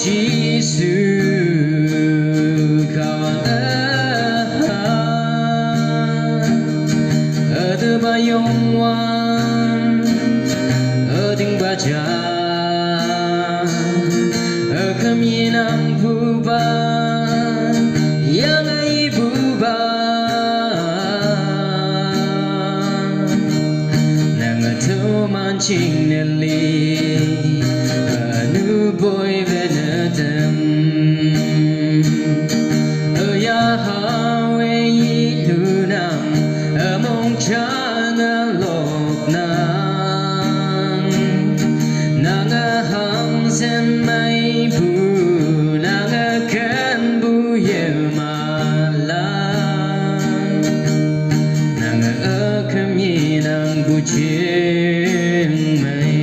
Giêsu kawan ở ba yong wan ở ding ba cha ở kham yinam bu ba yang ai bu ba nang thu man ching nelly anu boy venatam Yahweh lunam among chana lok nang hang sen mai bu nanga kan bu yemalang akam yinang bu ching mai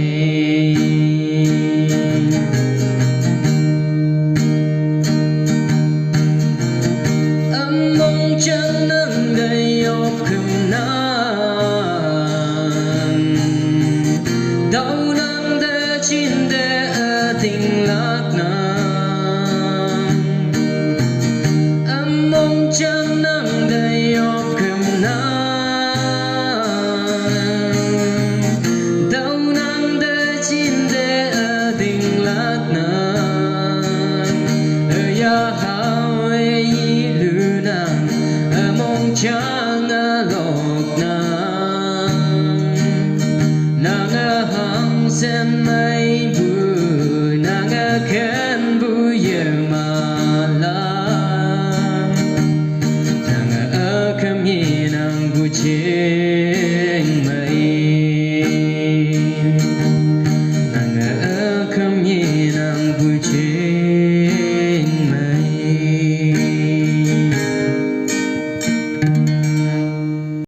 chẳng nâng đầy ốp khâm nan đau nang để chín để ở tình lạc nan mong chẳng nâng đầy ốp khâm nan đau nang để chín để ở tình lạc nan Yahweh lunam among chana lok nang hang sen mai bu nang kan bu yemalang akam yinang bu ching mai